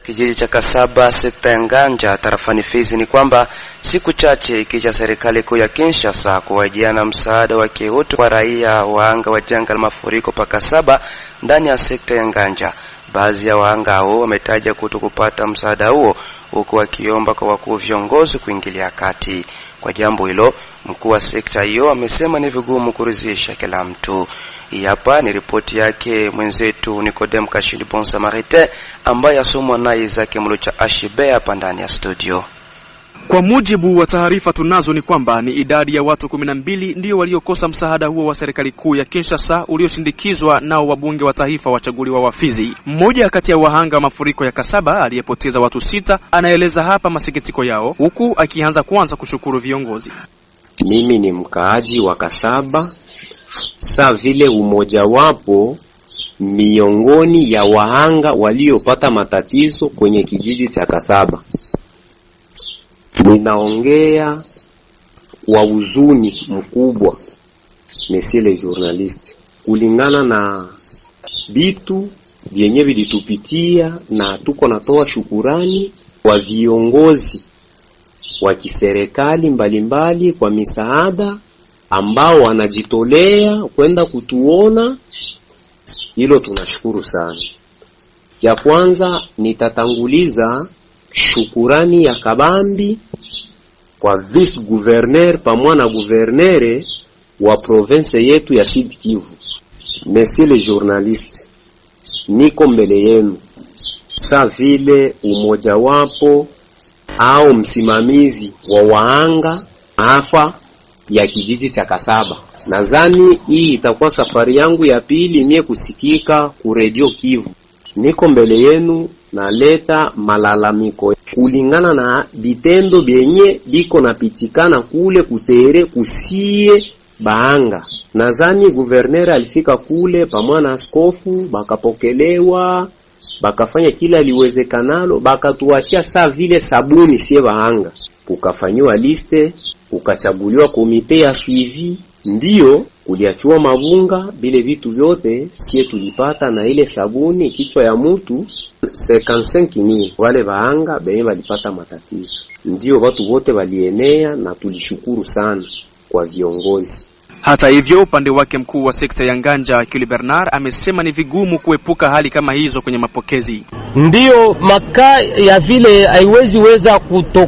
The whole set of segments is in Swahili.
kijiji cha Kasaba sekta ya Nganja tarafani Fizi ni kwamba siku chache kisha serikali kuu ya Kinshasa kuwajiana msaada wa kiutu kwa raia waanga wa janga la mafuriko pa Kasaba ndani ya sekta ya Nganja. Baadhi ya waanga hao wametaja kutokupata msaada huo huku wakiomba kwa wakuu viongozi kuingilia kati. Kwa jambo hilo, mkuu wa sekta hiyo amesema ni vigumu kuridhisha kila mtu. Hapa ni ripoti yake mwenzetu Nicodem Kashili Bon Samaritain ambaye asomwa na Isaac Mlucha Ashibe hapa ndani ya studio. Kwa mujibu wa taarifa tunazo ni kwamba ni idadi ya watu 12 ndio waliokosa msaada huo wa serikali kuu ya Kinshasa ulioshindikizwa nao wabunge wa taifa wachaguliwa wa Fizi. Mmoja kati ya wahanga wa mafuriko ya Kasaba aliyepoteza watu 6 anaeleza hapa masikitiko yao huku akianza kwanza kushukuru viongozi. Mimi ni mkaaji wa Kasaba, saa vile umoja wapo miongoni ya wahanga waliopata matatizo kwenye kijiji cha Kasaba. Ninaongea wa huzuni mkubwa, monsieur le journaliste, kulingana na bitu vyenye vilitupitia, na tuko natoa shukurani kwa viongozi wa kiserikali mbalimbali kwa misaada ambao wanajitolea kwenda kutuona. Hilo tunashukuru sana. Ya kwanza nitatanguliza shukurani ya kabambi kwa vice gouverneur pamoja na gouverneur wa province yetu ya Sud Kivu. Monsieur le journaliste, niko mbele yenu saa vile umoja wapo au msimamizi wa waanga afa ya kijiji cha Kasaba. Nadhani hii itakuwa safari yangu ya pili mie kusikika ku Radio Kivu. Niko mbele yenu naleta malalamiko kulingana na vitendo vyenye biko napitikana kule kutere kusie baanga. Nadhani gouverneur alifika kule pamoja na askofu, bakapokelewa, bakafanya kila liwezekanalo, bakatuachia saa vile sabuni sie baanga. Kukafanywa liste, kukachaguliwa komite ya suivi, ndio kuliachua mabunga bile vitu vyote sie tulipata, na ile sabuni kichwa ya mtu 55,000 wale baanga benye walipata matatizo. Ndio watu wote walienea na tulishukuru sana kwa viongozi. Hata hivyo, upande wake mkuu wa sekta ya Nganja Kili Bernard amesema ni vigumu kuepuka hali kama hizo kwenye mapokezi. Ndio makaa ya vile haiwezi weza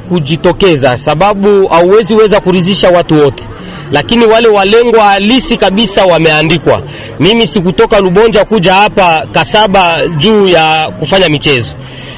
kujitokeza, sababu hauwezi weza kuridhisha watu wote, lakini wale walengwa halisi kabisa wameandikwa. Mimi sikutoka Lubonja kuja hapa Kasaba juu ya kufanya michezo.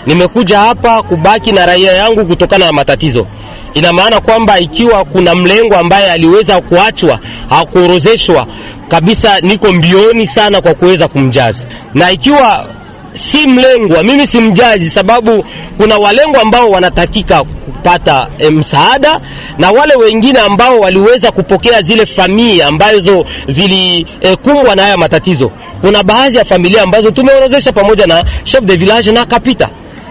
Nimekuja hapa kubaki na raia yangu kutokana na matatizo. Ina maana kwamba ikiwa kuna mlengo ambaye aliweza kuachwa, hakuorozeshwa kabisa, niko mbioni sana kwa kuweza kumjaza. Na ikiwa si mlengwa, mimi si mjaji, sababu kuna walengo ambao wanatakika kupata msaada, na wale wengine ambao waliweza kupokea zile familia ambazo zilikumbwa na haya matatizo. Kuna baadhi ya familia ambazo tumeorozesha pamoja na chef de village na kapita.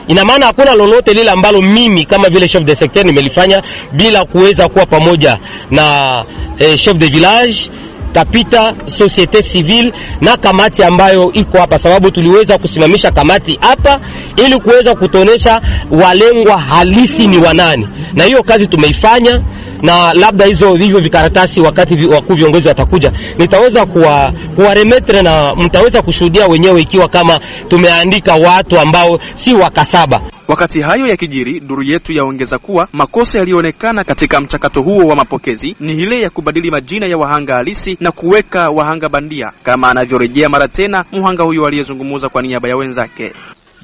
Ina maana hakuna lolote lile ambalo mimi kama vile chef de secteur nimelifanya bila kuweza kuwa pamoja na chef de village, kapita, societe civile na kamati ambayo iko hapa, sababu tuliweza kusimamisha kamati hapa ili kuweza kutonesha walengwa halisi ni wanani. Na hiyo kazi tumeifanya, na labda hivyo vikaratasi wakati wakuu viongozi watakuja nitaweza kuwaremetre na mtaweza kushuhudia wenyewe ikiwa kama tumeandika watu ambao si wa Kasaba. Wakati hayo ya kijiri, duru yetu yaongeza kuwa makosa yalionekana katika mchakato huo wa mapokezi ni ile ya kubadili majina ya wahanga halisi na kuweka wahanga bandia, kama anavyorejea mara tena muhanga huyo aliyezungumza kwa niaba ya wenzake.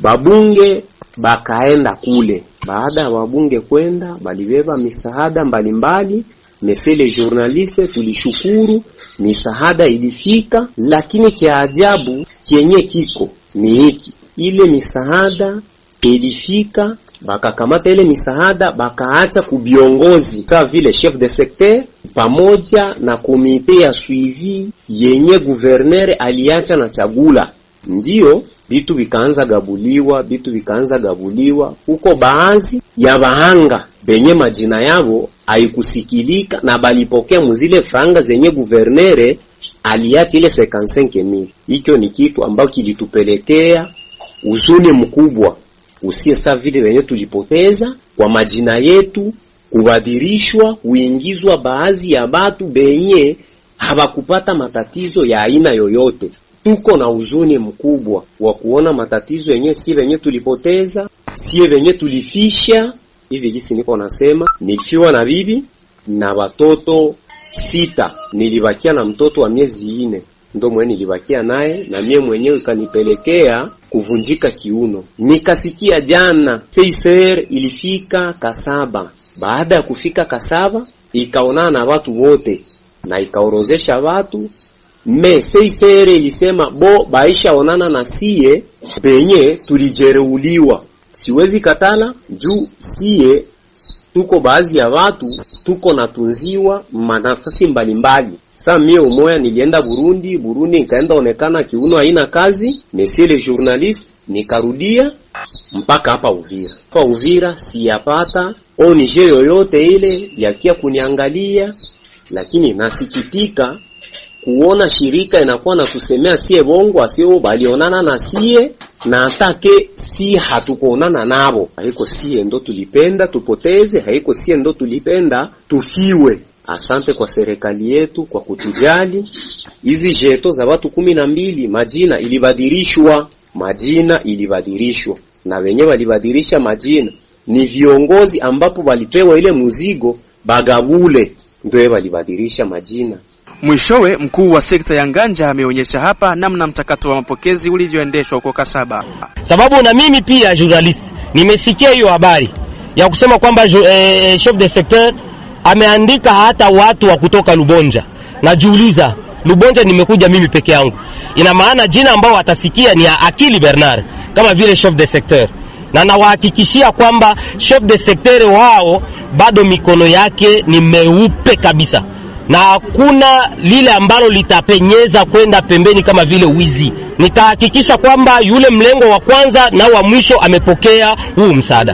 Babunge bakaenda kule. Baada ya wabunge kwenda, balibeba misaada mbalimbali. Monsieur le journaliste, tulishukuru misaada ilifika, lakini kia ajabu kienye kiko ni hiki. Ile misaada ilifika, bakakamata ile misaada bakaacha kubiongozi sawa vile chef de secteur pamoja na komite ya suivi yenye gouverneur aliacha na chagula. Ndio bitu vikaanza gabuliwa huko. Baadhi ya bahanga benye majina yao haikusikilika na balipokea muzile franga zenye gouverneur aliacha ile 55,000. Hicho ni kitu ambao kilitupelekea huzuni mkubwa. usie saa vile wenye tulipoteza kwa majina yetu kubadilishwa, kuingizwa baadhi ya batu benye habakupata matatizo ya aina yoyote. Tuko na huzuni mkubwa wa kuona matatizo yenye si wenye tulipoteza, si wenye tulifisha. Hivi gisi niko nasema, nilifiwa na bibi na watoto 6, nilibakia na mtoto wa miezi 4, ndo mwenye nilibakia naye, na mie mwenyewe kanipelekea kuvunjika kiuno. Nikasikia jana CICR ilifika Kasaba. Baada ya kufika Kasaba, ikaonana na watu wote na ikaorozesha watu. CICR ilisema baisha onana na sie benye tulijereuliwa. Siwezi katala juu sie tuko baadhi ya watu tuko natunziwa manafasi mbalimbali. Sasa mie umoya nilienda Burundi nikaenda onekana kiuno haina kazi, monsieur le journaliste, nikarudia mpaka hapa Uvira. Hapa Uvira siyapata ONG yoyote ile yakia kuniangalia, lakini nasikitika kuona shirika inakuwa na kusemea sie bongo asio balionana na sie na atake si hatukuonana nabo. Haiko sie ndo tulipenda tupoteze, haiko sie ndo tulipenda tufiwe. Asante kwa serikali yetu kwa kutujali. Hizi jeto za watu 12 majina ilibadilishwa na wenye walibadilisha majina ni viongozi ambapo walipewa ile muzigo bagabule, ndio walibadilisha majina. Mwishowe mkuu wa sekta ya Nganja ameonyesha hapa namna mchakato wa mapokezi ulivyoendeshwa huko Kasaba. Sababu na mimi pia journalist nimesikia hiyo habari ya kusema kwamba chef de secteur ameandika hata watu wa kutoka Lubonja. Najiuliza, Lubonja nimekuja mimi peke yangu. Ina maana jina ambao atasikia ni Akili Bernard kama vile chef de secteur. Na nawahakikishia kwamba chef de secteur wao bado mikono yake ni meupe kabisa. Na hakuna lile ambalo litapenyeza kwenda pembeni kama vile wizi. Nitahakikisha kwamba yule mlengo wa kwanza na wa mwisho amepokea huu msaada.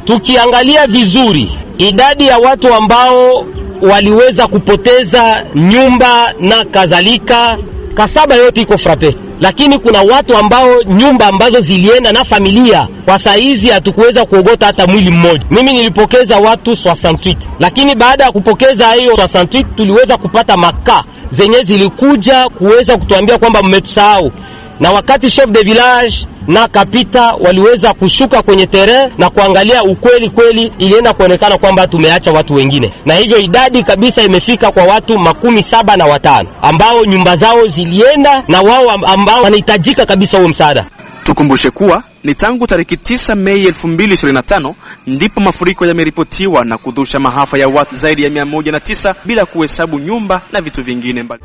Tukiangalia vizuri idadi ya watu ambao waliweza kupoteza nyumba na kadhalika, Kasaba yote iko frappe. Lakini kuna watu ambao nyumba ambazo zilienda na familia, kwa saizi hatukuweza kuogota hata mwili mmoja. Mimi nilipokeza watu 68, lakini baada ya kupokeza hiyo 68 tuliweza kupata makaa zenye zilikuja kuweza kutuambia kwamba mmetusahau. Na wakati chef de village na kapita waliweza kushuka kwenye terrain na kuangalia ukweli kweli, ilienda kuonekana kwamba tumeacha watu wengine. Na hivyo idadi kabisa imefika kwa watu 75 ambao nyumba zao zilienda na wao ambao wanahitajika kabisa huo msaada. Tukumbushe kuwa ni tangu tariki 9 Mei 2025 ndipo mafuriko yameripotiwa na kudhusha maafa ya watu zaidi ya 109 bila kuhesabu nyumba na vitu vingine mbali.